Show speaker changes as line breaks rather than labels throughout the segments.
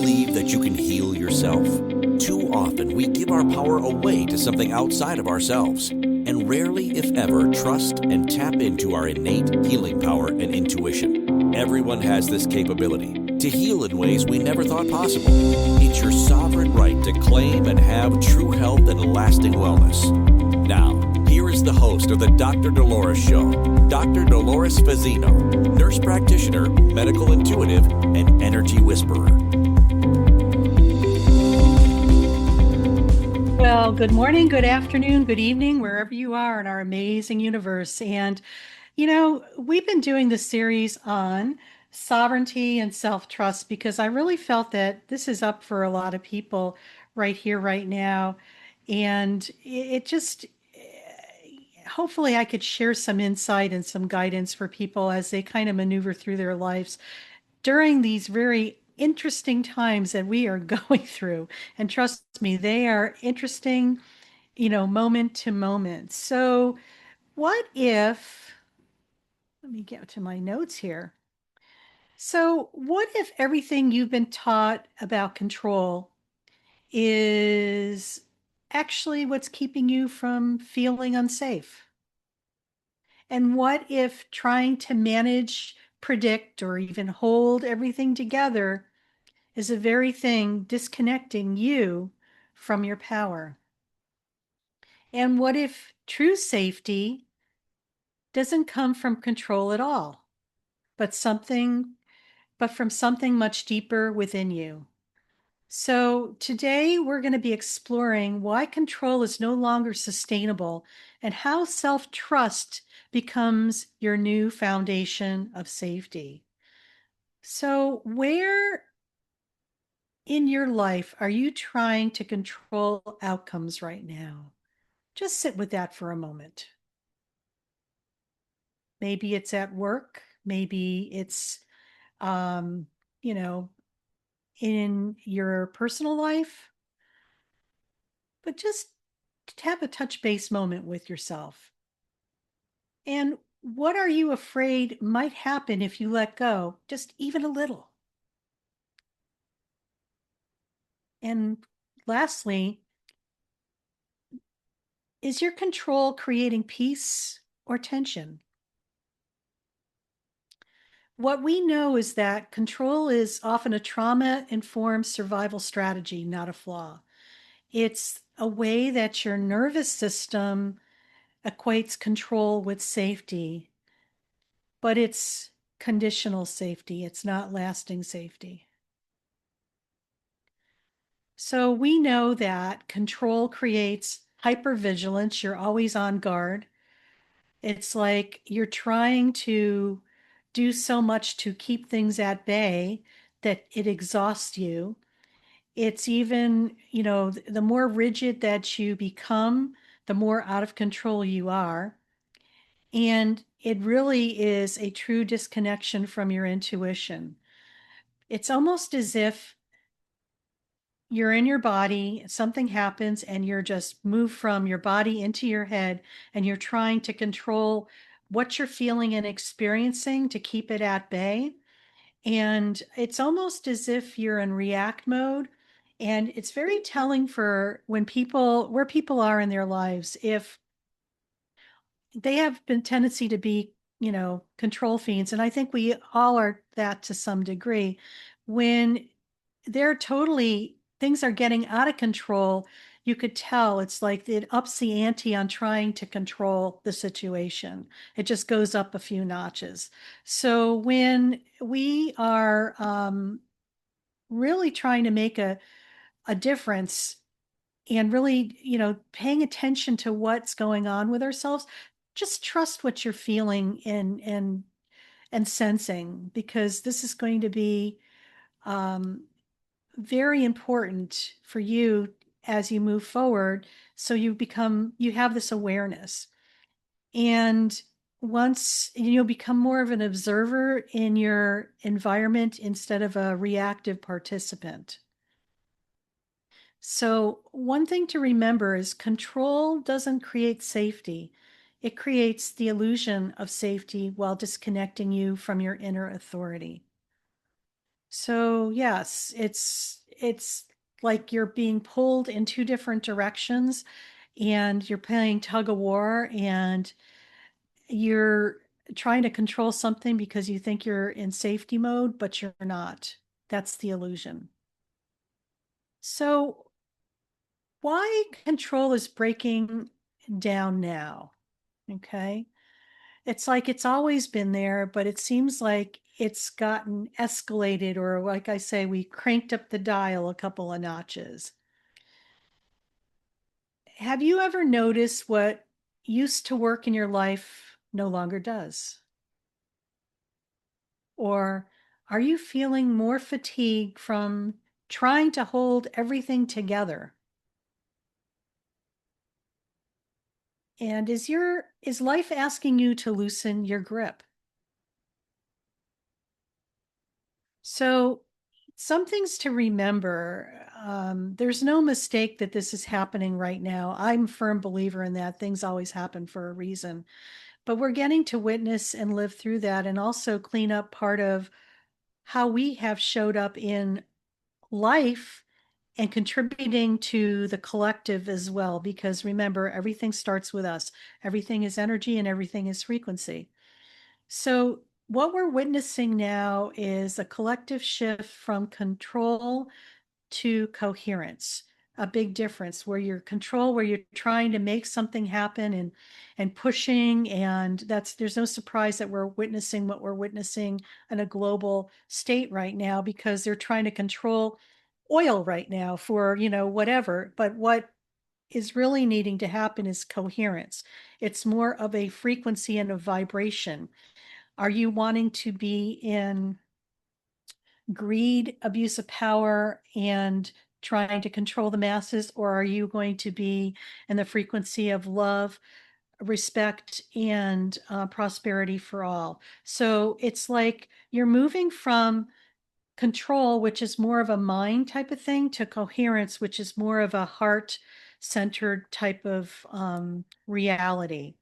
believe that you can heal yourself? Too often, we give our power away to something outside of ourselves, and rarely, if ever, trust and tap into our innate healing power and intuition. Everyone has this capability to heal in ways we never thought possible. It's your sovereign right to claim and have true health and lasting wellness. Now, here is the host of the Dr. Dolores Show, Dr. Dolores Fazzino, nurse practitioner, medical intuitive, and energy whisperer.
Well, good morning, good afternoon, good evening, wherever you are in our amazing universe. And, we've been doing this series on sovereignty and self-trust because I really felt that this is up for a lot of people right here, right now. And it just, hopefully I could share some insight and some guidance for people as they kind of maneuver through their lives during these very interesting times that we are going through. And trust me, they are interesting, moment to moment. So, what if, let me get to my notes here. So, what if everything you've been taught about control is actually what's keeping you from feeling unsafe? And what if trying to manage, predict, or even hold everything together is the very thing disconnecting you from your power? And what if true safety doesn't come from control at all, but from something much deeper within you? So today we're going to be exploring why control is no longer sustainable and how self-trust becomes your new foundation of safety. So where in your life are you trying to control outcomes right now? Just sit with that for a moment. Maybe it's at work, maybe it's, um, you know, in your personal life, but just have a touch base moment with yourself. And what are you afraid might happen if you let go, just even a little? And lastly, is your control creating peace or tension? What we know is that control is often a trauma-informed survival strategy, not a flaw. It's a way that your nervous system equates control with safety, but it's conditional safety. It's not lasting safety. So we know that control creates hypervigilance. You're always on guard. It's like you're trying to do so much to keep things at bay that it exhausts you. It's even, the more rigid that you become, the more out of control you are. And it really is a true disconnection from your intuition. It's almost as if you're in your body, something happens, and you're just moved from your body into your head, and you're trying to control what you're feeling and experiencing to keep it at bay. And it's almost as if you're in react mode. And it's very telling for where people are in their lives. If they have been tendency to be, control fiends, and I think we all are that to some degree, when things are getting out of control, you could tell it's like it ups the ante on trying to control the situation. It just goes up a few notches. So when we are really trying to make a difference and really, paying attention to what's going on with ourselves, just trust what you're feeling and sensing, because this is going to be um, very important for you as you move forward. So you have this awareness. And once you'll become more of an observer in your environment instead of a reactive participant. So, one thing to remember is control doesn't create safety. It creates the illusion of safety while disconnecting you from your inner authority. So yes, it's like you're being pulled in two different directions and you're playing tug of war and you're trying to control something because you think you're in safety mode, but you're not. That's the illusion. So why control is breaking down now? Okay. It's like it's always been there, but it seems like it's gotten escalated, or like I say, we cranked up the dial a couple of notches. Have you ever noticed what used to work in your life no longer does? Or are you feeling more fatigue from trying to hold everything together? And is life asking you to loosen your grip? So, some things to remember. There's no mistake that this is happening right now. I'm a firm believer in that. Things always happen for a reason. But we're getting to witness and live through that and also clean up part of how we have showed up in life and contributing to the collective as well. Because remember, everything starts with us, everything is energy and everything is frequency. So, what we're witnessing now is a collective shift from control to coherence. A big difference where you're control, where you're trying to make something happen and pushing, and that's there's no surprise that we're witnessing what we're witnessing in a global state right now because they're trying to control oil right now for whatever. But what is really needing to happen is coherence. It's more of a frequency and a vibration. Are you wanting to be in greed, abuse of power, and trying to control the masses, or are you going to be in the frequency of love, respect, and prosperity for all? So it's like you're moving from control, which is more of a mind type of thing, to coherence, which is more of a heart centered type of reality.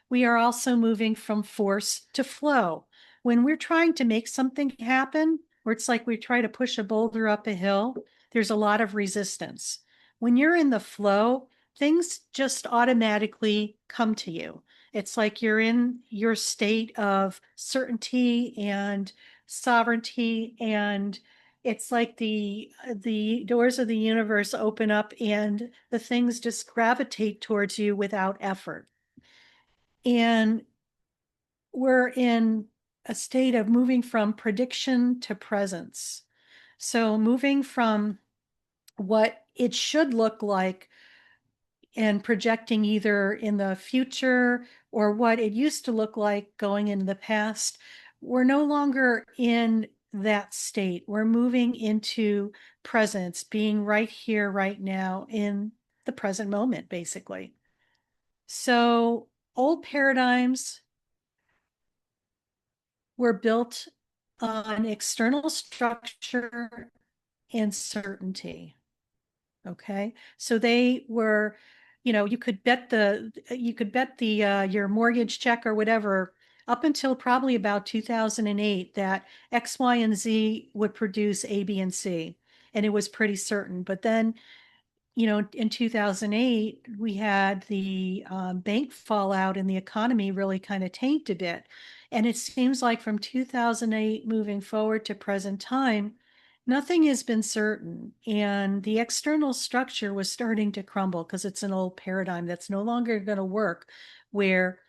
We are also moving from force to flow. When we're trying to make something happen, where it's like we try to push a boulder up a hill, there's a lot of resistance. When you're in the flow, things just automatically come to you. It's like you're in your state of certainty and sovereignty, and it's like the doors of the universe open up and the things just gravitate towards you without effort. And we're in a state of moving from prediction to presence. So moving from what it should look like and projecting either in the future or what it used to look like going into the past, we're no longer in that state. We're moving into presence, being right here, right now, in the present moment, basically. So old paradigms were built on external structure and certainty. Okay. So they were, you could bet the your mortgage check or whatever up until probably about 2008 that X, Y, and Z would produce A, B, and C. And it was pretty certain. But then in 2008, we had the bank fallout and the economy really kind of tanked a bit. And it seems like from 2008 moving forward to present time, nothing has been certain. And the external structure was starting to crumble because it's an old paradigm that's no longer going to work where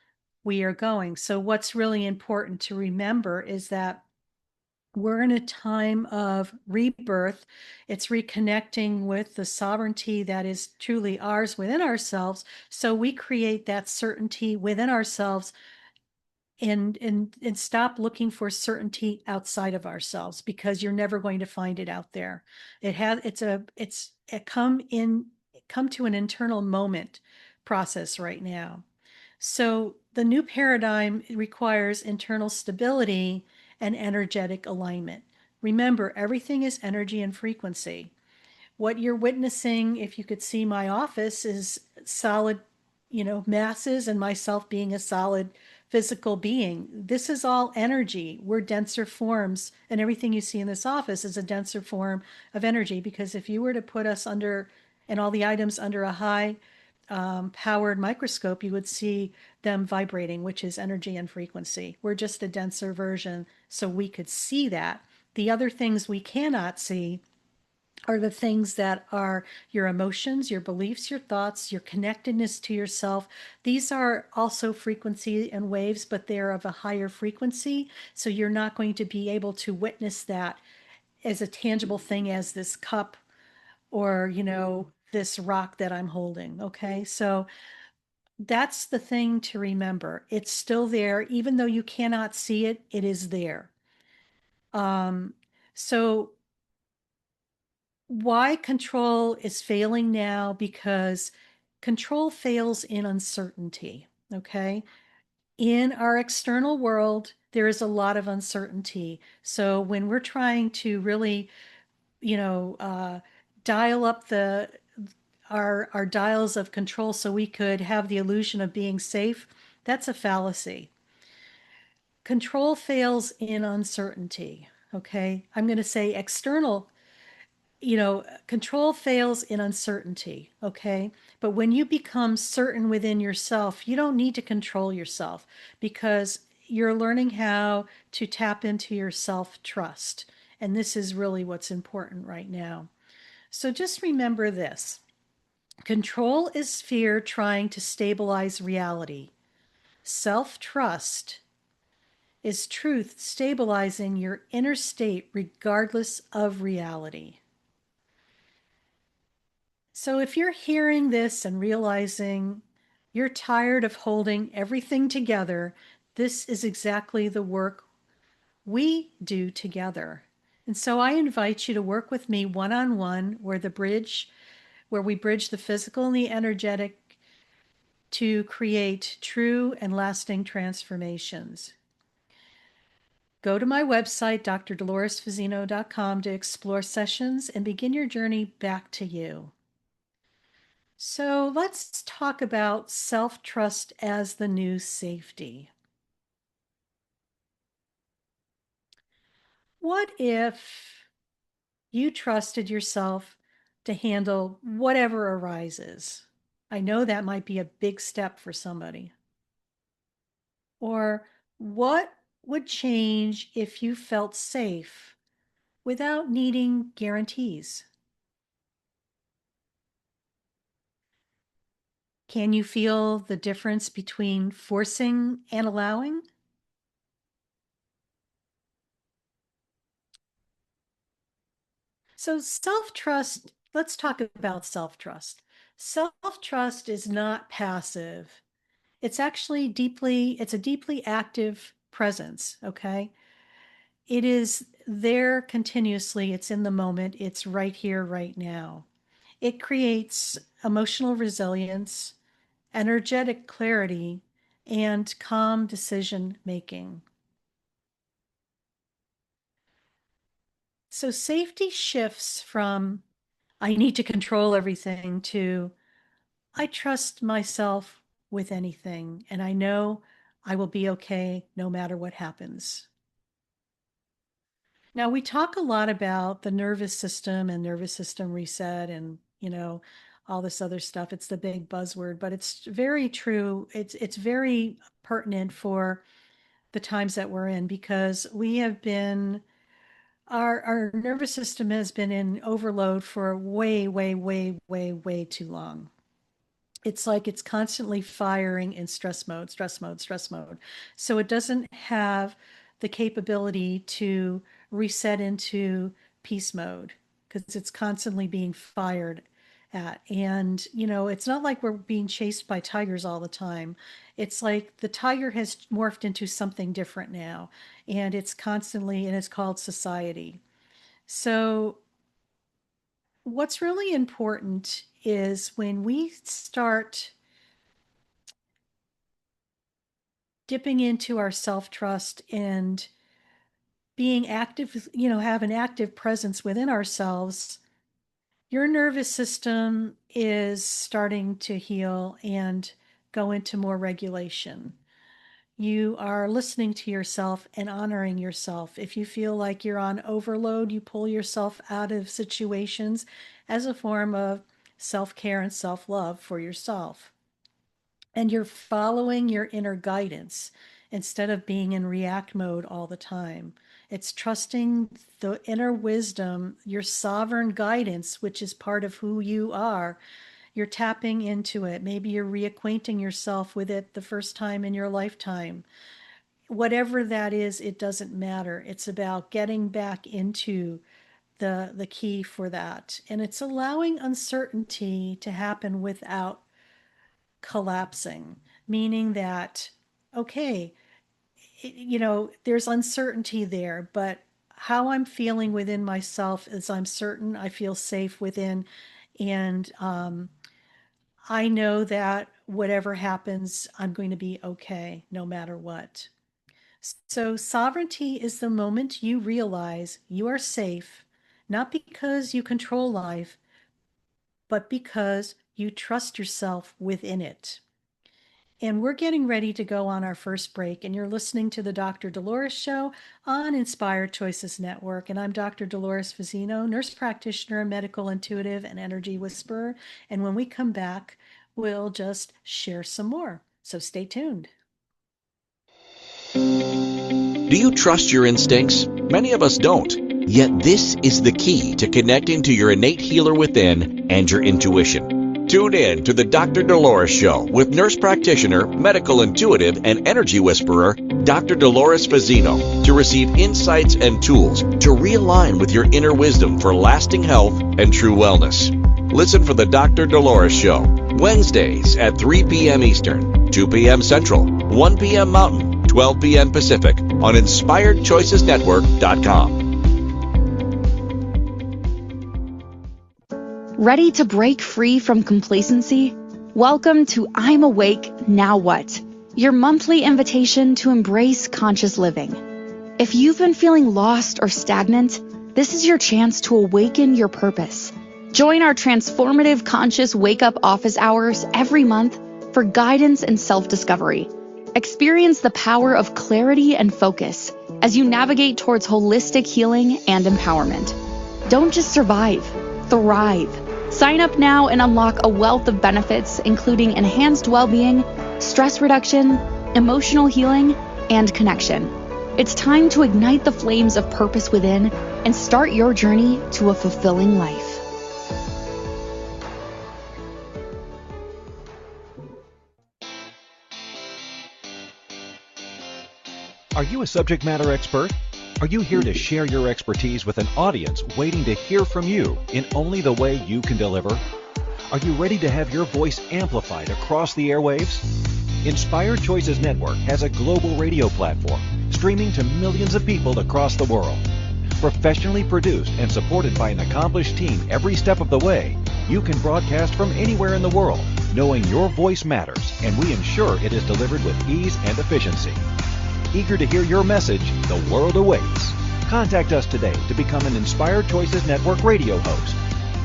we are going. So, what's really important to remember is that we're in a time of rebirth. It's reconnecting with the sovereignty that is truly ours within ourselves. So we create that certainty within ourselves and stop looking for certainty outside of ourselves because you're never going to find it out there. It's a come to an internal moment process right now. So the new paradigm requires internal stability and energetic alignment. Remember, everything is energy and frequency. What you're witnessing, if you could see my office, is solid, masses and myself being a solid physical being. This is all energy. We're denser forms, and everything you see in this office is a denser form of energy. Because if you were to put us under, and all the items under a high powered microscope, you would see them vibrating, which is energy and frequency. We're just a denser version, so we could see that. The other things we cannot see are the things that are your emotions, your beliefs, your thoughts, your connectedness to yourself. These are also frequency and waves, but they're of a higher frequency. So you're not going to be able to witness that as a tangible thing as this cup or, this rock that I'm holding. Okay. So that's the thing to remember. It's still there. Even though you cannot see it, it is there. So why control is failing now? Because control fails in uncertainty. Okay. In our external world, there is a lot of uncertainty. So when we're trying to really, you know, uh, dial up our dials of control so we could have the illusion of being safe, that's a fallacy. Control fails in uncertainty. Okay. I'm going to say external, control fails in uncertainty. Okay. But when you become certain within yourself, you don't need to control yourself because you're learning how to tap into your self trust. And this is really what's important right now. So just remember this: control is fear trying to stabilize reality. Self trust is truth stabilizing your inner state regardless of reality. So if you're hearing this and realizing you're tired of holding everything together, this is exactly the work we do together. And so I invite you to work with me one-on-one, where we bridge the physical and the energetic to create true and lasting transformations. Go to my website, drdoloresfazzino.com, to explore sessions and begin your journey back to you. So let's talk about self-trust as the new safety. What if you trusted yourself to handle whatever arises? I know that might be a big step for somebody. Or what would change if you felt safe without needing guarantees? Can you feel the difference between forcing and allowing? So self-trust, let's talk about self-trust. Self-trust is not passive. It's a deeply active presence, okay? It is there continuously. It's in the moment. It's right here, right now. It creates emotional resilience, energetic clarity, and calm decision making. So safety shifts from I need to control everything to I trust myself with anything, and I know I will be okay no matter what happens. Now, we talk a lot about the nervous system and nervous system reset and, all this other stuff. It's the big buzzword, but it's very true. It's very pertinent for the times that we're in because we have been our nervous system has been in overload for way, way, way, way, way too long. It's like it's constantly firing in stress mode, stress mode, stress mode. So it doesn't have the capability to reset into peace mode because it's constantly being fired at. And, it's not like we're being chased by tigers all the time. It's like the tiger has morphed into something different now, and it's called society. So what's really important is when we start dipping into our self-trust and being active, have an active presence within ourselves, your nervous system is starting to heal and go into more regulation. you are listening to yourself and honoring yourself. If you feel like you're on overload, you pull yourself out of situations as a form of self care and self love for yourself. And you're following your inner guidance instead of being in react mode all the time. It's trusting the inner wisdom, your sovereign guidance, which is part of who you are. You're tapping into it. Maybe you're reacquainting yourself with it the first time in your lifetime. Whatever that is, it doesn't matter. It's about getting back into the key for that. And it's allowing uncertainty to happen without collapsing, meaning that, okay, there's uncertainty there, but how I'm feeling within myself is I'm certain I feel safe within. And I know that whatever happens, I'm going to be okay no matter what. So, sovereignty is the moment you realize you are safe, not because you control life, but because you trust yourself within it. And we're getting ready to go on our first break, and you're listening to the Dr. Dolores Show on Inspired Choices Network. And I'm Dr. Dolores Fazzino, nurse practitioner, medical intuitive, and energy whisperer. And when we come back, we'll just share some more. So stay tuned.
Do you trust your instincts? Many of us don't. Yet this is the key to connecting to your innate healer within and your intuition. Tune in to the Dr. Dolores Show with nurse practitioner, medical intuitive, and energy whisperer, Dr. Dolores Fazzino, to receive insights and tools to realign with your inner wisdom for lasting health and true wellness. Listen for the Dr. Dolores Show, Wednesdays at 3 p.m. Eastern, 2 p.m. Central, 1 p.m. Mountain, 12 p.m. Pacific on InspiredChoicesNetwork.com.
Ready to break free from complacency? Welcome to I'm Awake, Now What? Your monthly invitation to embrace conscious living. If you've been feeling lost or stagnant, this is your chance to awaken your purpose. Join our transformative conscious wake-up office hours every month for guidance and self-discovery. Experience the power of clarity and focus as you navigate towards holistic healing and empowerment. Don't just survive, thrive. Sign up now and unlock a wealth of benefits, including enhanced well-being, stress reduction, emotional healing, and connection. It's time to ignite the flames of purpose within and start your journey to a fulfilling life.
Are you a subject matter expert? Are you here to share your expertise with an audience waiting to hear from you in only the way you can deliver? Are you ready to have your voice amplified across the airwaves? Inspired Choices Network has a global radio platform streaming to millions of people across the world. Professionally produced and supported by an accomplished team every step of the way, you can broadcast from anywhere in the world, knowing your voice matters, and we ensure it is delivered with ease and efficiency. Eager to hear your message, the world awaits. Contact us today to become an Inspired Choices Network radio host.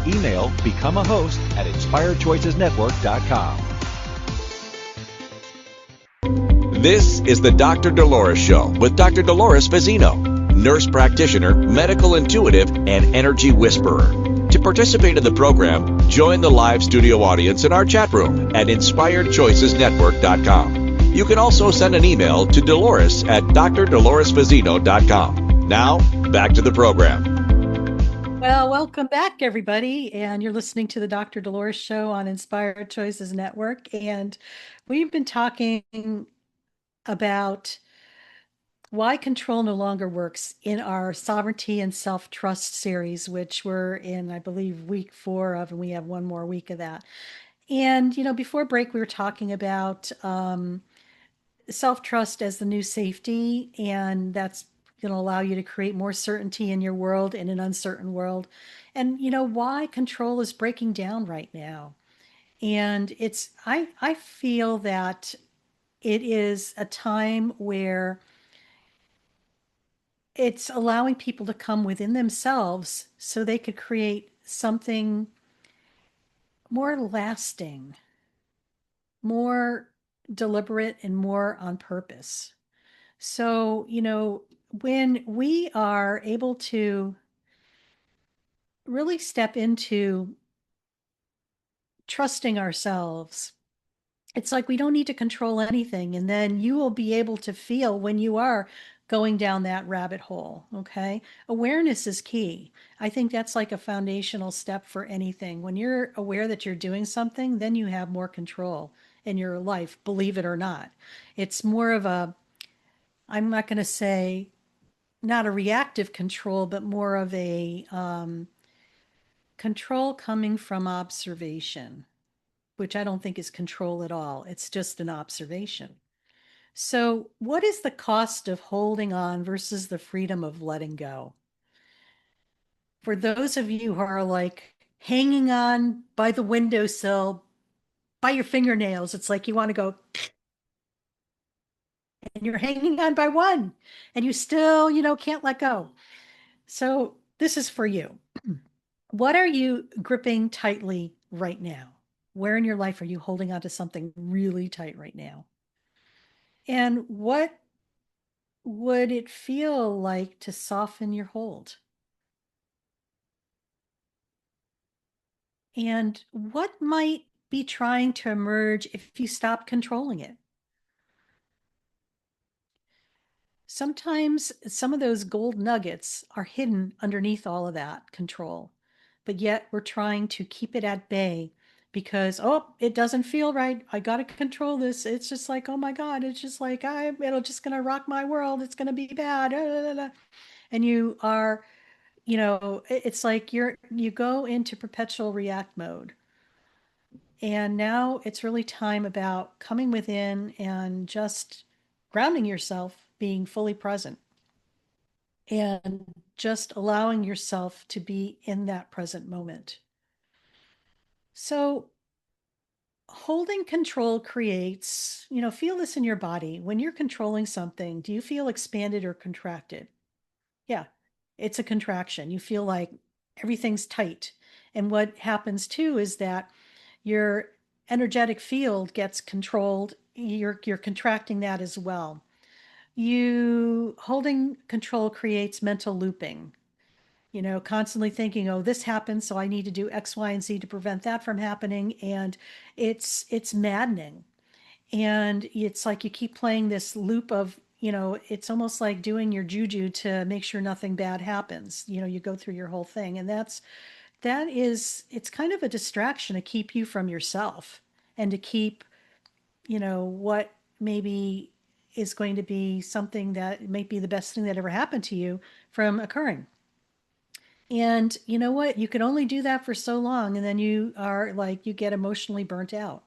Email become a host at inspiredchoicesnetwork.com.
This is the Dr. Dolores Show with Dr. Dolores Fazzino, nurse practitioner, medical intuitive, and energy whisperer. To participate in the program, join the live studio audience in our chat room at inspiredchoicesnetwork.com. You can also send an email to Dolores at drdoloresfazzino.com. Now, back to the program.
Well, welcome back, everybody. And you're listening to the Dr. Dolores Show on Inspired Choices Network. And we've been talking about why control no longer works in our sovereignty and self-trust series, which we're in, I believe, week 4 of, and we have one more week of that. And, before break, we were talking about self-trust as the new safety, and that's going to allow you to create more certainty in your world in an uncertain world. And why control is breaking down right now. And I feel that it is a time where it's allowing people to come within themselves so they could create something more lasting, more deliberate and more on purpose. So, when we are able to really step into trusting ourselves, it's like we don't need to control anything. And then you will be able to feel when you are going down that rabbit hole. Okay. Awareness is key. I think that's like a foundational step for anything. When you're aware that you're doing something, then you have more control in your life, believe it or not. It's more of I'm not going to say not a reactive control, but more of a control coming from observation, which I don't think is control at all. It's just an observation. So, what is the cost of holding on versus the freedom of letting go? For those of you who are like hanging on by the windowsill, by your fingernails, it's like you want to go, and you're hanging on by one, and you still, can't let go. So, this is for you. What are you gripping tightly right now? Where in your life are you holding on to something really tight right now? And what would it feel like to soften your hold? And what might be trying to emerge if you stop controlling it? Sometimes some of those gold nuggets are hidden underneath all of that control, but yet we're trying to keep it at bay because, oh, it doesn't feel right. I got to control this. It's just like, oh my God, it's just like, it'll just going to rock my world. It's going to be bad. And you are, it's like you go into perpetual react mode. And now it's really time about coming within and just grounding yourself, being fully present, and just allowing yourself to be in that present moment. So, holding control creates, feel this in your body. When you're controlling something, do you feel expanded or contracted? Yeah, it's a contraction. You feel like everything's tight. And what happens too is that your energetic field gets controlled. You're contracting that as well. You holding control creates mental looping, constantly thinking, oh, this happened, so I need to do X, Y, and Z to prevent that from happening. And it's maddening. And it's like you keep playing this loop of, it's almost like doing your juju to make sure nothing bad happens. You go through your whole thing. And it's kind of a distraction to keep you from yourself and to keep, what maybe is going to be something that may be the best thing that ever happened to you from occurring. And you know what? You can only do that for so long. And then you are like, you get emotionally burnt out.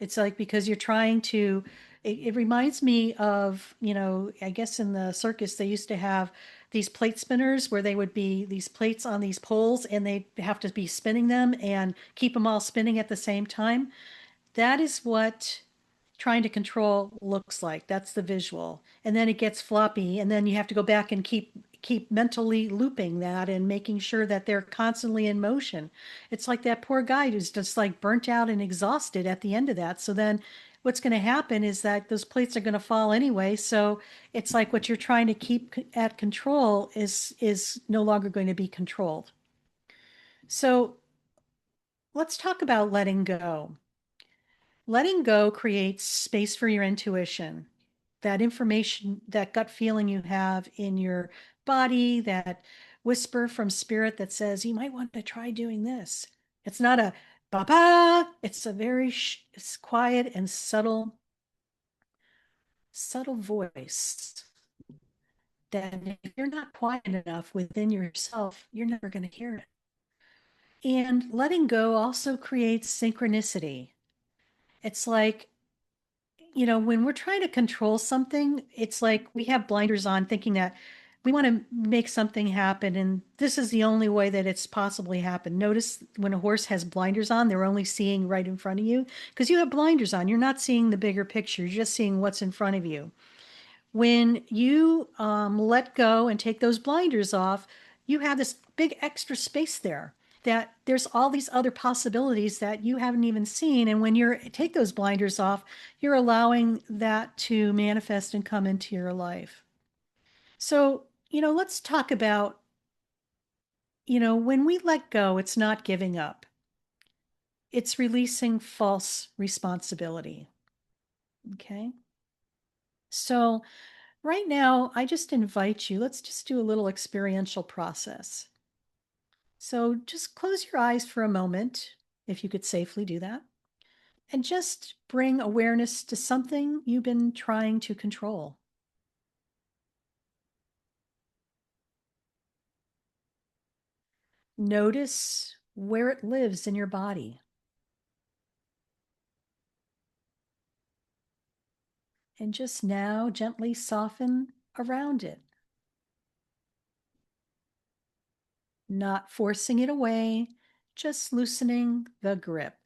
It's like because you're trying to, it reminds me of, I guess in the circus, they used to have these plate spinners where they would be these plates on these poles and they have to be spinning them and keep them all spinning at the same time. That is what trying to control looks like. That's the visual. And then it gets floppy and then you have to go back and keep mentally looping that and making sure that they're constantly in motion. It's like that poor guy who's just like burnt out and exhausted at the end of that. So then what's going to happen is that those plates are going to fall anyway. So it's like what you're trying to keep at control is no longer going to be controlled. So let's talk about letting go. Letting go creates space for your intuition, that information, that gut feeling you have in your body, that whisper from spirit that says, you might want to try doing this. It's not a ba-ba, it's a very it's quiet and subtle voice that if you're not quiet enough within yourself, you're never going to hear it. And letting go also creates synchronicity. It's like, when we're trying to control something, it's like we have blinders on thinking that we want to make something happen and this is the only way that it's possibly happened. Notice when a horse has blinders on, they're only seeing right in front of you because you have blinders on. You're not seeing the bigger picture. You're just seeing what's in front of you. When you let go and take those blinders off, you have this big extra space there. that there's all these other possibilities that you haven't even seen. And when you take those blinders off, you're allowing that to manifest and come into your life. So, let's talk about, when we let go, it's not giving up. It's releasing false responsibility. Okay. So right now, I just invite you, let's just do a little experiential process. So just close your eyes for a moment, if you could safely do that, and just bring awareness to something you've been trying to control. Notice where it lives in your body. And just now gently soften around it, not forcing it away, just loosening the grip.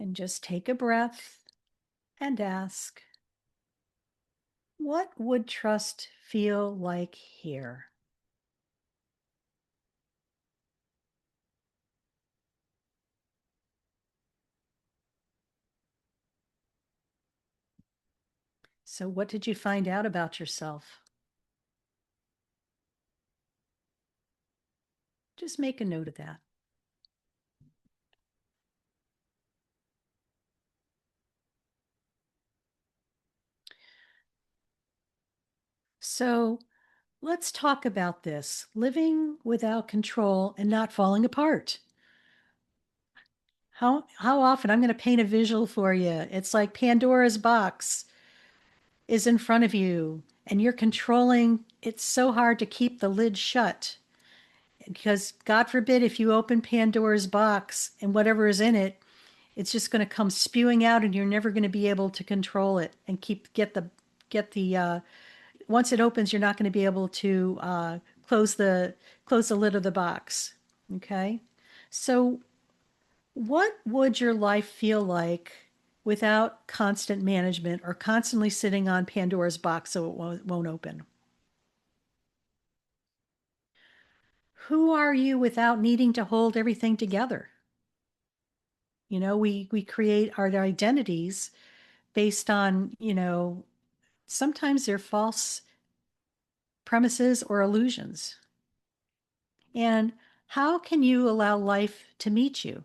And just take a breath and ask, what would trust feel like here? So, what did you find out about yourself? Just make a note of that. So, let's talk about this living without control and not falling apart. How often? I'm going to paint a visual for you. It's like Pandora's box is in front of you and you're controlling. It's so hard to keep the lid shut because God forbid if you open Pandora's box and whatever is in it, it's just going to come spewing out and you're never going to be able to control it and get the once it opens, you're not going to be able to close the lid of the box. Okay. So what would your life feel like without constant management or constantly sitting on Pandora's box so it won't open? Who are you without needing to hold everything together? We create our identities based on, sometimes they're false premises or illusions. And how can you allow life to meet you?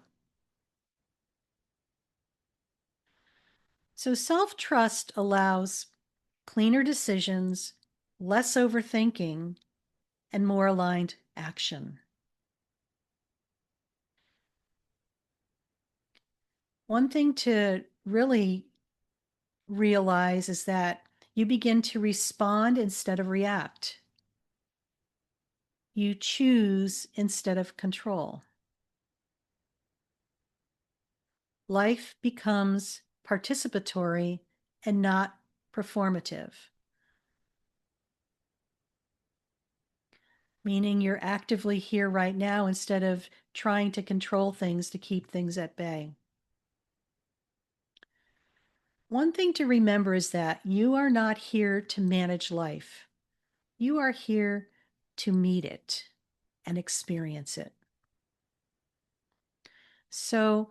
So self-trust allows cleaner decisions, less overthinking, and more aligned action. One thing to really realize is that you begin to respond instead of react. You choose instead of control. Life becomes participatory and not performative, meaning you're actively here right now instead of trying to control things to keep things at bay. One thing to remember is that you are not here to manage life. You are here to meet it and experience it. So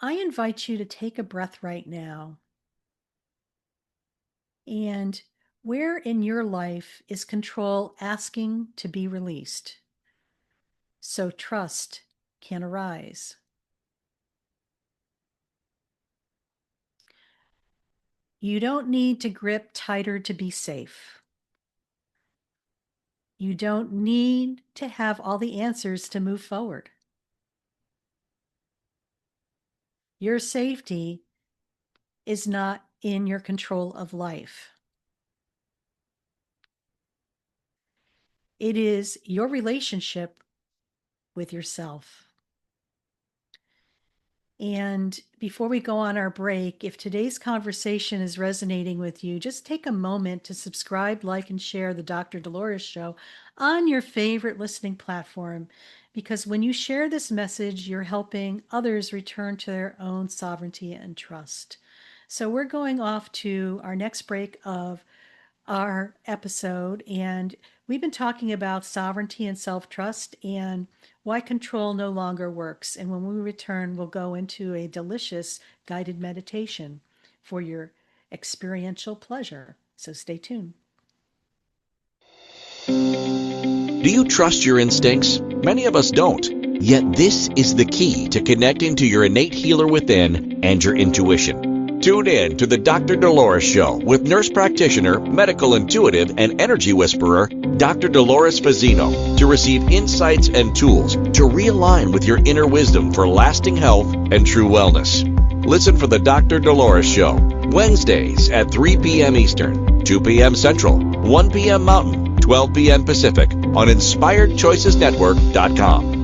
I invite you to take a breath right now. And where in your life is control asking to be released so trust can arise? You don't need to grip tighter to be safe. You don't need to have all the answers to move forward. Your safety is not in your control of life. It is your relationship with yourself. And before we go on our break, if today's conversation is resonating with you, just take a moment to subscribe, like, and share the Dr. Dolores Show on your favorite listening platform. Because when you share this message, you're helping others return to their own sovereignty and trust. So we're going off to our next break of our episode, and we've been talking about sovereignty and self-trust and why control no longer works. And when we return, we'll go into a delicious guided meditation for your experiential pleasure. So stay tuned.
Do you trust your instincts? Many of us don't. Yet this is the key to connecting to your innate healer within and your intuition. Tune in to the Dr. Dolores Show with nurse practitioner, medical intuitive, and energy whisperer, Dr. Dolores Fazzino, to receive insights and tools to realign with your inner wisdom for lasting health and true wellness. Listen for the Dr. Dolores Show, Wednesdays at 3 p.m. Eastern, 2 p.m. Central, 1 p.m. Mountain, 12 p.m. Pacific on InspiredChoicesNetwork.com.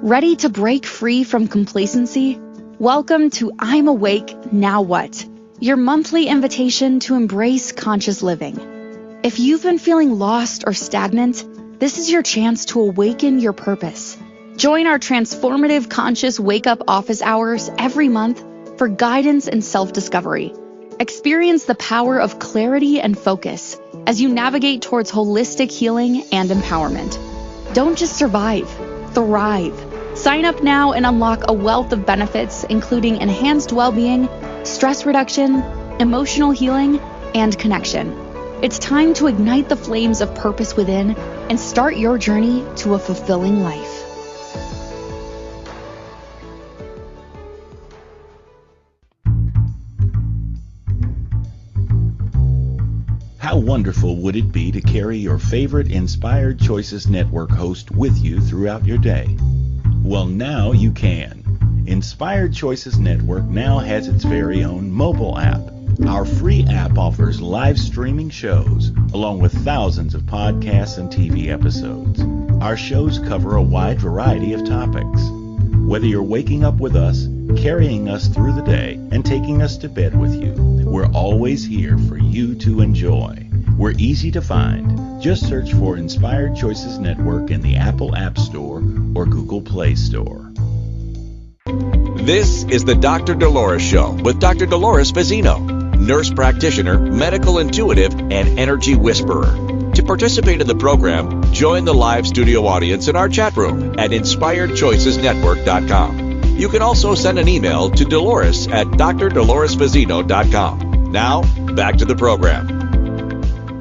Ready to break free from complacency? Welcome to I'm Awake, Now What? Your monthly invitation to embrace conscious living. If you've been feeling lost or stagnant, this is your chance to awaken your purpose. Join our transformative conscious wake-up office hours every month for guidance and self-discovery. Experience the power of clarity and focus as you navigate towards holistic healing and empowerment. Don't just survive, thrive. Sign up now and unlock a wealth of benefits, including enhanced well-being, stress reduction, emotional healing, and connection. It's time to ignite the flames of purpose within and start your journey to a fulfilling life.
How wonderful would it be to carry your favorite Inspired Choices Network host with you throughout your day? Well, now you can. Inspired Choices Network now has its very own mobile app. Our free app offers live streaming shows, along with thousands of podcasts and TV episodes. Our shows cover a wide variety of topics. Whether you're waking up with us, carrying us through the day, and taking us to bed with you, we're always here for you to enjoy. We're easy to find. Just search for Inspired Choices Network in the Apple App Store or Google Play Store.
This is the Dr. Dolores Show with Dr. Dolores Fazzino, nurse practitioner, medical intuitive, and energy whisperer. To participate in the program, join the live studio audience in our chat room at InspiredChoicesNetwork.com. You can also send an email to Dolores at drdoloresfazzino.com. Now, back to the program.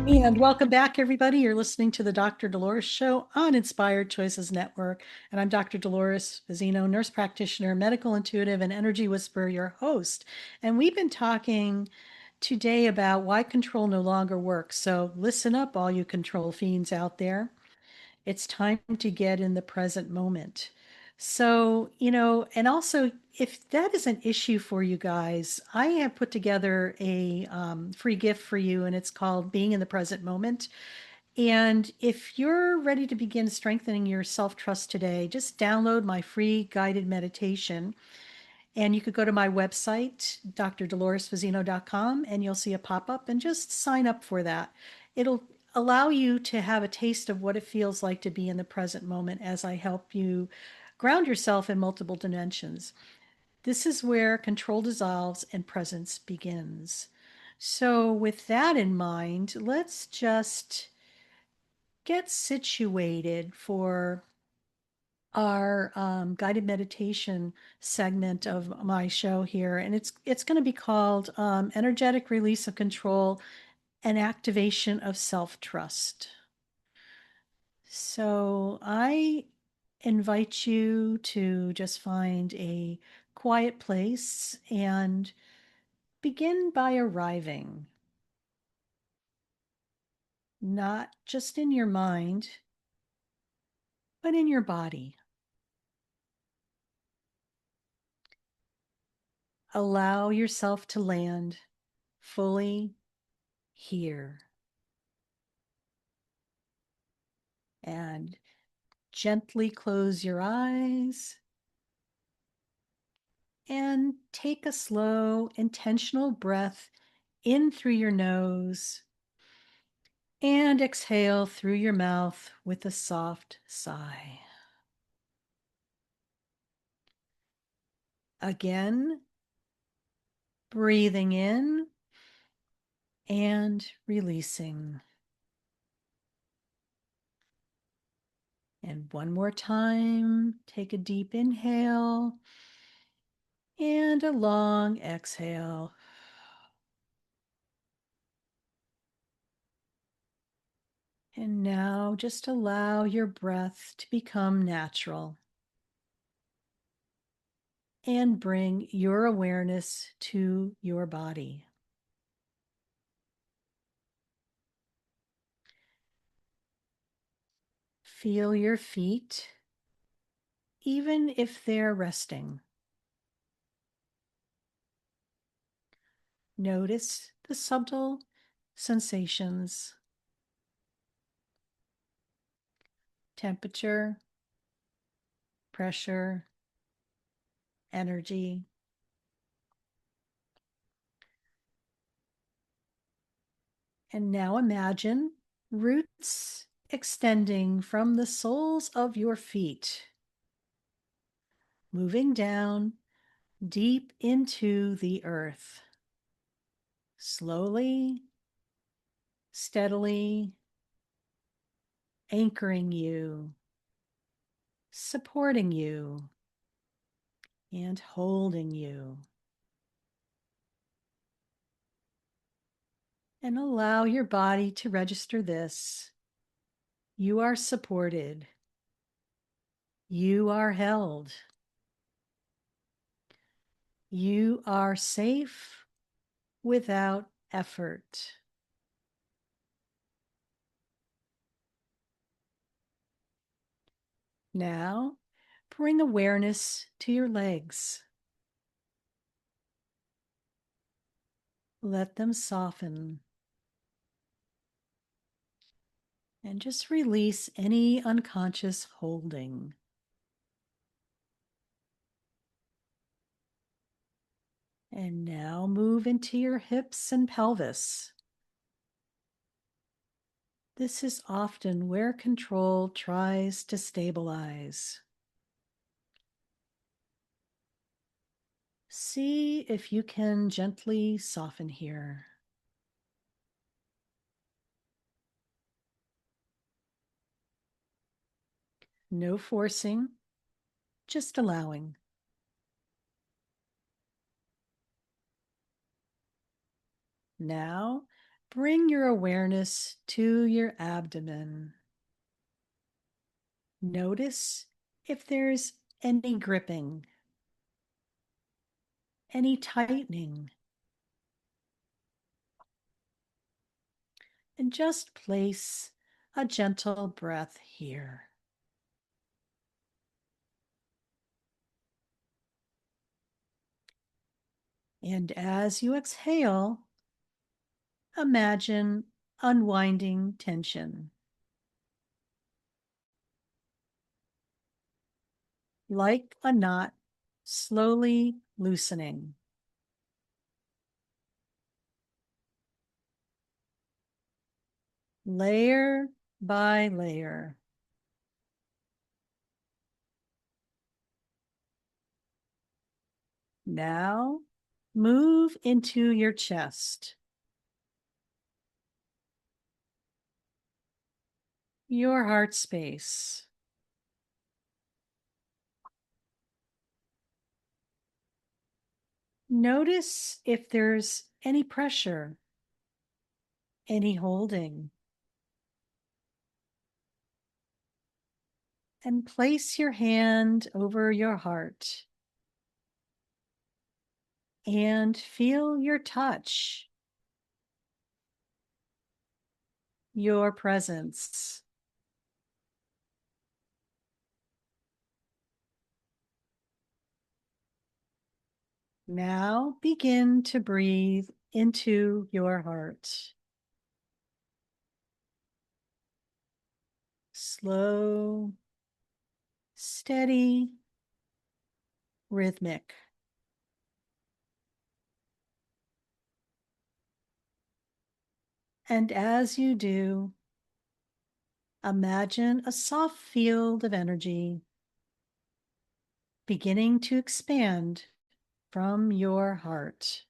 And welcome back, everybody. You're listening to the Dr. Dolores Show on Inspired Choices Network. And I'm Dr. Dolores Fazzino, nurse practitioner, medical intuitive, and energy whisperer, your host. And we've been talking today about why control no longer works. So listen up, all you control fiends out there. It's time to get in the present moment. So, and also, if that is an issue for you guys, I have put together a free gift for you, and it's called Being in the Present Moment. And if you're ready to begin strengthening your self-trust today, just download my free guided meditation. And you could go to my website, drdoloresfazzino.com, and you'll see a pop-up, and just sign up for that. It'll allow you to have a taste of what it feels like to be in the present moment as I help you ground yourself in multiple dimensions. This is where control dissolves and presence begins. So with that in mind, let's just get situated for our guided meditation segment of my show here. And it's going to be called Energetic Release of Control and Activation of Self-Trust. So I invite you to just find a quiet place and begin by arriving, not just in your mind, but in your body. Allow yourself to land fully here. And gently close your eyes and take a slow, intentional breath in through your nose and exhale through your mouth with a soft sigh. Again, Breathing in and releasing. And one more time, take a deep inhale and a long exhale. And now just allow your breath to become natural and bring your awareness to your body. Feel your feet, even if they're resting. Notice the subtle sensations, temperature, pressure, energy. And now imagine roots extending from the soles of your feet, moving down deep into the earth, slowly, steadily, anchoring you, supporting you, and holding you. And allow your body to register this. You are supported. You are held. You are safe without effort. Now, bring awareness to your legs. Let them soften. And just release any unconscious holding. And now move into your hips and pelvis. This is often where control tries to stabilize. See if you can gently soften here. No forcing, just allowing. Now, bring your awareness to your abdomen. Notice if there's any gripping, any tightening, and just place a gentle breath here. And as you exhale, imagine unwinding tension. Like a knot slowly loosening. Layer by layer. Now move into your chest, your heart space. Notice if there's any pressure, any holding. And place your hand over your heart and feel your touch, your presence. Now begin to breathe into your heart. Slow, steady, rhythmic. And as you do, imagine a soft field of energy beginning to expand from your heart.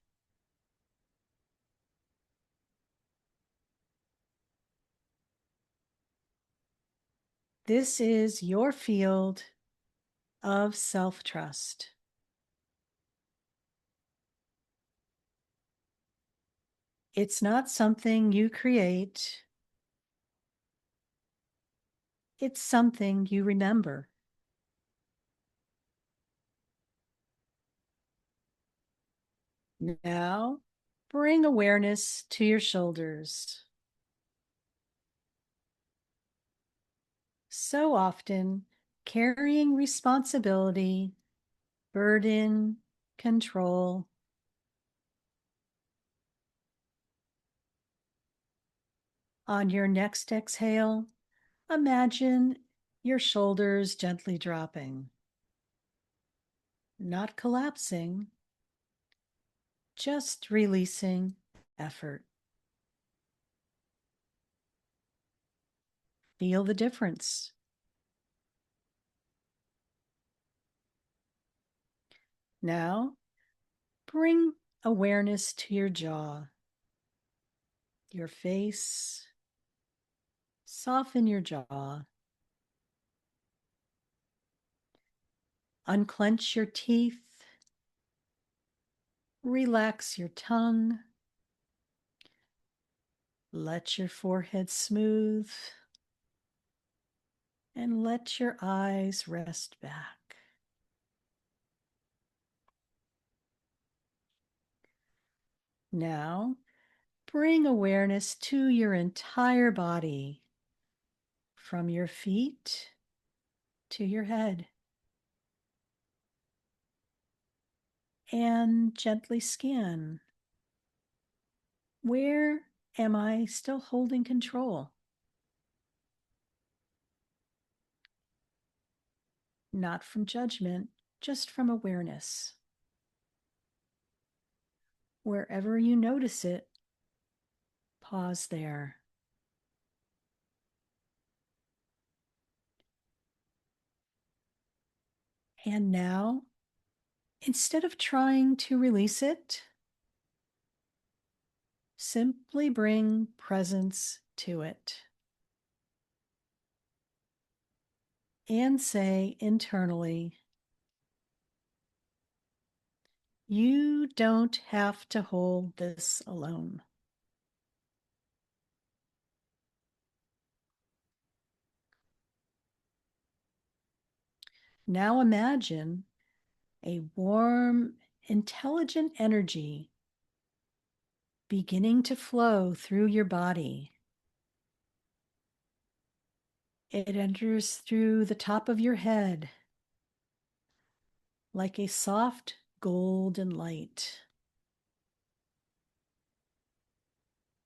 This is your field of self-trust. It's not something you create. It's something you remember. Now, bring awareness to your shoulders. So often, carrying responsibility, burden, control. On your next exhale, imagine your shoulders gently dropping, not collapsing, just releasing effort. Feel the difference. Now, bring awareness to your jaw, your face. Soften your jaw. Unclench your teeth. Relax your tongue. Let your forehead smooth. And let your eyes rest back. Now, bring awareness to your entire body, from your feet to your head. And gently scan. Where am I still holding control? Not from judgment, just from awareness. Wherever you notice it, pause there. And now, instead of trying to release it, simply bring presence to it. And say internally, you don't have to hold this alone. Now imagine a warm, intelligent energy beginning to flow through your body. It enters through the top of your head like a soft golden light,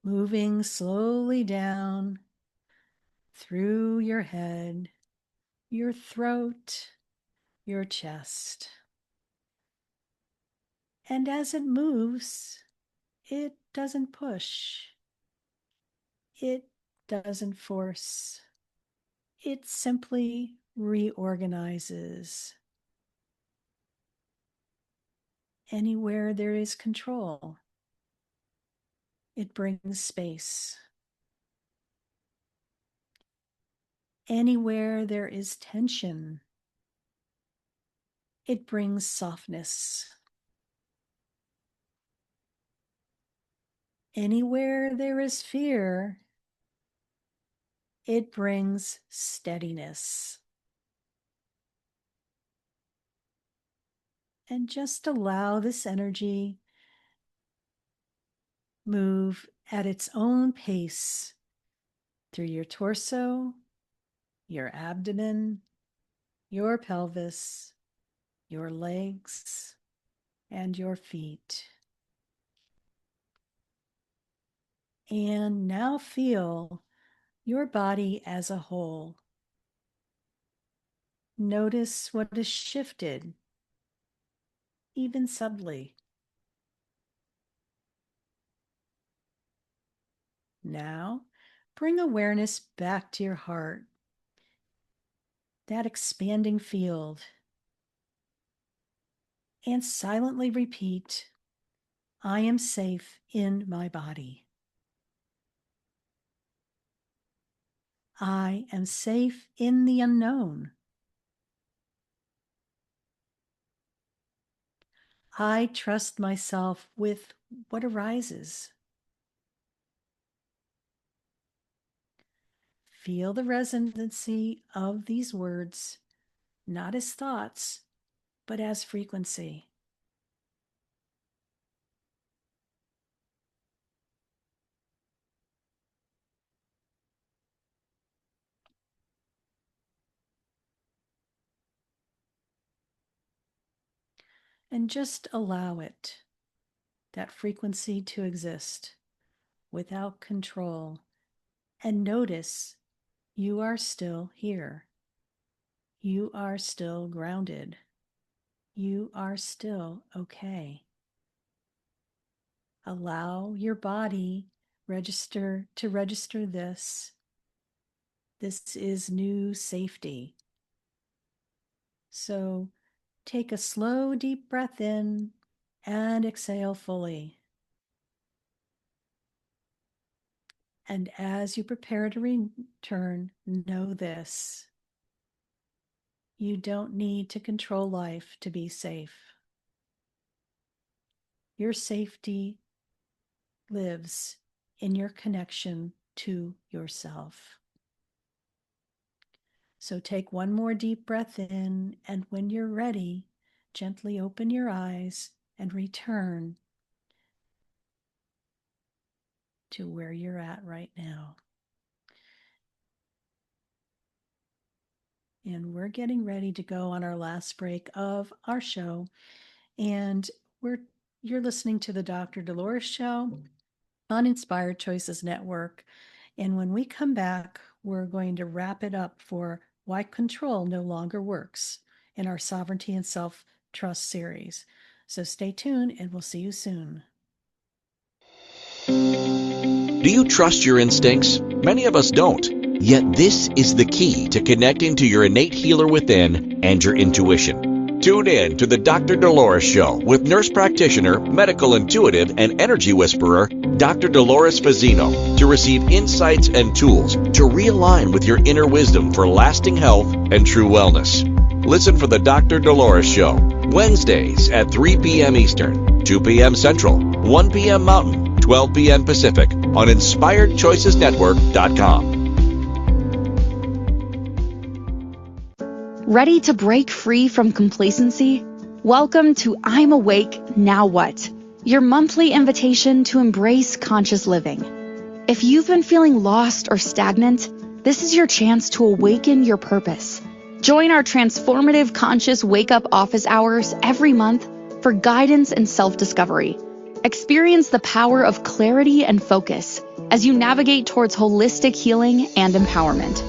moving slowly down through your head, your throat, your chest. And as it moves, it doesn't push. It doesn't force. It simply reorganizes. Anywhere there is control, it brings space. Anywhere there is tension, it brings softness. Anywhere there is fear, it brings steadiness. And just allow this energy move at its own pace through your torso, your abdomen, your pelvis, your legs, and your feet. And now feel your body as a whole. Notice what is shifted, even subtly. Now, bring awareness back to your heart, that expanding field, and silently repeat, I am safe in my body. I am safe in the unknown. I trust myself with what arises. Feel the resonancy of these words, not as thoughts, but as frequency. And just allow it, that frequency to exist without control. And notice you are still here. You are still grounded. You are still okay. Allow your body to register this. This is new safety. So take a slow, deep breath in and exhale fully. And as you prepare to return, know this: you don't need to control life to be safe. Your safety lives in your connection to yourself. So take one more deep breath in, and when you're ready, gently open your eyes and return to where you're at right now. And we're getting ready to go on our last break of our show. And you're listening to the Dr. Dolores Show on Inspired Choices Network. And when we come back, we're going to wrap it up for Why Control No Longer Works in our Sovereignty and Self-Trust series. So stay tuned and we'll see you soon.
Do you trust your instincts? Many of us don't. Yet this is the key to connecting to your innate healer within and your intuition. Tune in to the Dr. Dolores Show with nurse practitioner, medical intuitive, and energy whisperer, Dr. Dolores Fazzino, to receive insights and tools to realign with your inner wisdom for lasting health and true wellness. Listen for the Dr. Dolores Show, Wednesdays at 3 p.m. Eastern, 2 p.m. Central, 1 p.m. Mountain, 12 p.m. Pacific on InspiredChoicesNetwork.com.
Ready to break free from complacency? Welcome to I'm Awake, Now What? Your monthly invitation to embrace conscious living. If you've been feeling lost or stagnant, this is your chance to awaken your purpose. Join our transformative conscious wake-up office hours every month for guidance and self-discovery. Experience the power of clarity and focus as you navigate towards holistic healing and empowerment.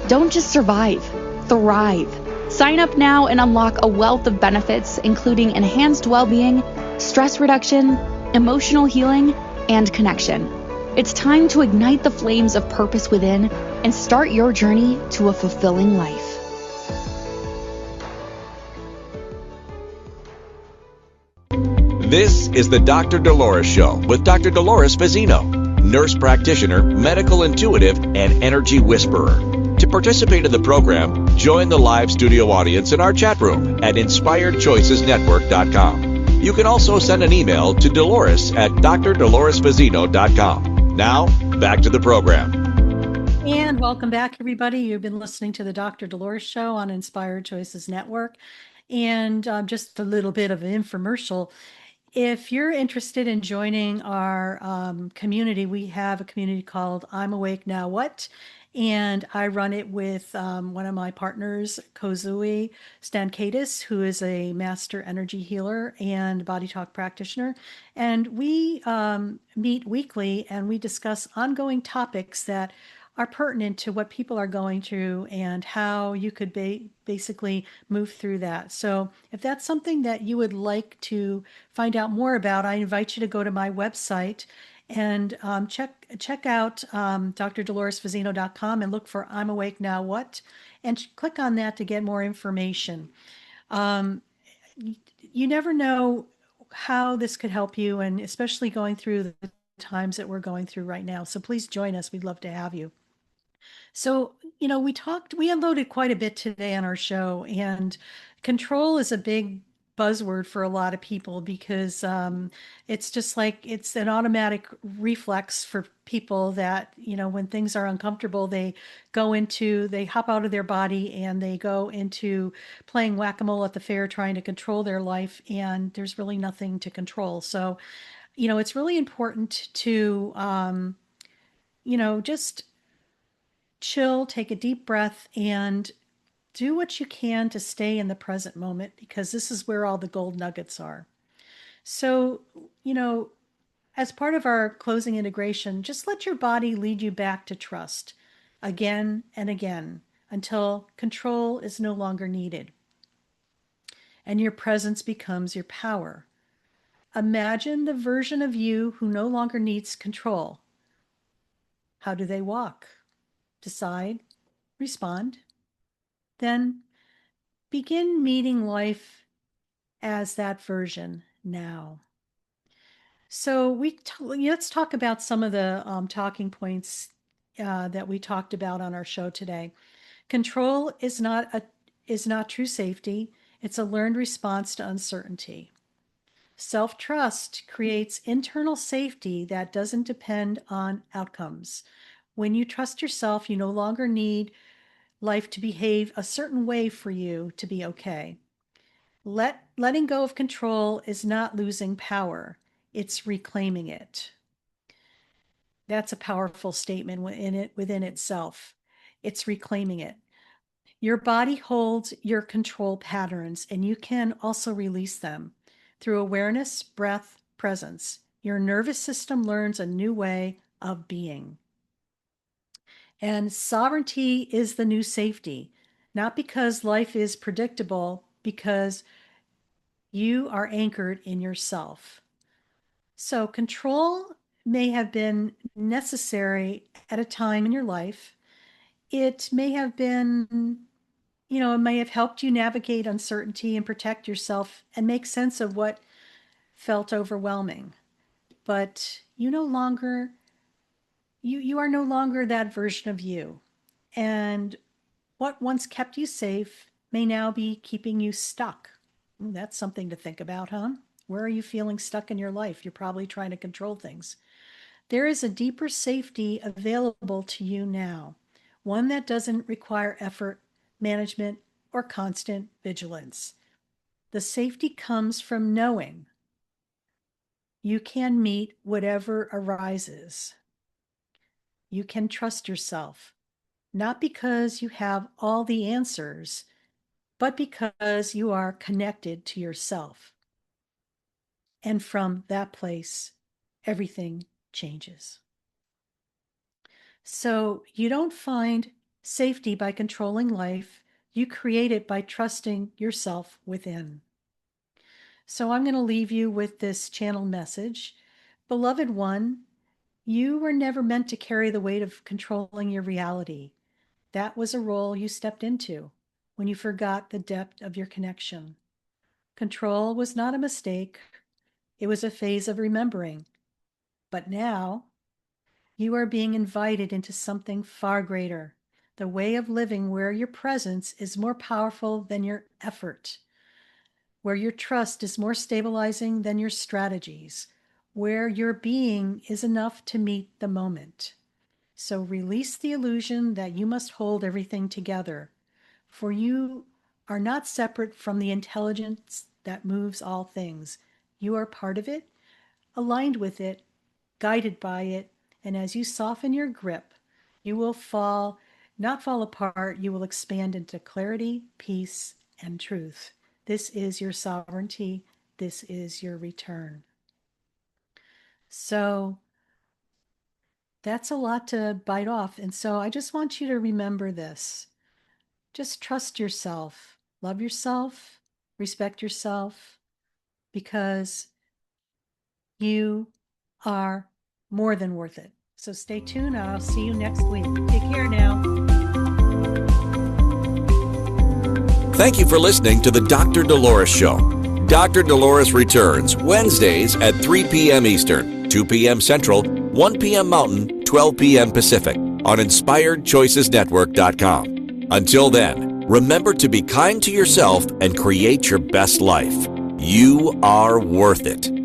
Don't just survive, thrive. Sign up now and unlock a wealth of benefits, including enhanced well-being, stress reduction, emotional healing, and connection. It's time to ignite the flames of purpose within and start your journey to a fulfilling life.
This is the Dr. Dolores Show with Dr. Dolores Fazzino, nurse practitioner, medical intuitive, and energy whisperer. To participate in the program, join the live studio audience in our chat room at InspiredChoicesNetwork.com. You can also send an email to Dolores at drdoloresfazzino.com. Now, back to the program.
And welcome back, everybody. You've been listening to the Dr. Dolores Show on Inspired Choices Network. And just a little bit of an infomercial. If you're interested in joining our community, we have a community called I'm Awake Now What? And I run it with one of my partners, Kozui Stankadis, who is a master energy healer and body talk practitioner. And we meet weekly and we discuss ongoing topics that are pertinent to what people are going through and how you could basically move through that. So if that's something that you would like to find out more about, I invite you to go to my website and check out drdoloresfazzino.com and look for I'm Awake Now What, and click on that to get more information. You never know how this could help you, and especially going through the times that we're going through right now. So please join us. We'd love to have you. So, we unloaded quite a bit today on our show, and control is a big buzzword for a lot of people because it's just like it's an automatic reflex for people that, when things are uncomfortable, they hop out of their body and they go into playing whack-a-mole at the fair, trying to control their life, and there's really nothing to control. So, it's really important to, just chill, take a deep breath, and do what you can to stay in the present moment because this is where all the gold nuggets are. So, as part of our closing integration, just let your body lead you back to trust again and again until control is no longer needed and your presence becomes your power. Imagine the version of you who no longer needs control. How do they walk? Decide, respond. Then begin meeting life as that version now. So let's talk about some of the talking points that we talked about on our show today. Control is not true safety. It's a learned response to uncertainty. Self-trust creates internal safety that doesn't depend on outcomes. When you trust yourself, you no longer need life to behave a certain way for you to be okay. Letting go of control is not losing power. It's reclaiming it. That's a powerful statement within itself. It's reclaiming it. Your body holds your control patterns, and you can also release them through awareness, breath, presence. Your nervous system learns a new way of being. And sovereignty is the new safety, not because life is predictable, because you are anchored in yourself. So control may have been necessary at a time in your life. It may have been, it may have helped you navigate uncertainty and protect yourself and make sense of what felt overwhelming. But you are no longer that version of you. And what once kept you safe may now be keeping you stuck. That's something to think about, huh? Where are you feeling stuck in your life? You're probably trying to control things. There is a deeper safety available to you now, one that doesn't require effort, management, or constant vigilance. The safety comes from knowing you can meet whatever arises. You can trust yourself, not because you have all the answers, but because you are connected to yourself. And from that place, everything changes. So you don't find safety by controlling life. You create it by trusting yourself within. So I'm going to leave you with this channel message. Beloved one, you were never meant to carry the weight of controlling your reality. That was a role you stepped into when you forgot the depth of your connection. Control was not a mistake. It was a phase of remembering. But now, you are being invited into something far greater, the way of living where your presence is more powerful than your effort, where your trust is more stabilizing than your strategies, where your being is enough to meet the moment. So release the illusion that you must hold everything together, for you are not separate from the intelligence that moves all things. You are part of it, aligned with it, guided by it, and as you soften your grip, you will not fall apart, you will expand into clarity, peace, and truth. This is your sovereignty. This is your return. So that's a lot to bite off. And so I just want you to remember this. Just trust yourself, love yourself, respect yourself, because you are more than worth it. So stay tuned. I'll see you next week. Take care now.
Thank you for listening to the Dr. Dolores Show. Dr. Dolores returns Wednesdays at 3 p.m. Eastern, 2 p.m. Central, 1 p.m. Mountain, 12 p.m. Pacific. on InspiredChoicesNetwork.com. Until then, remember to be kind to yourself and create your best life. You are worth it.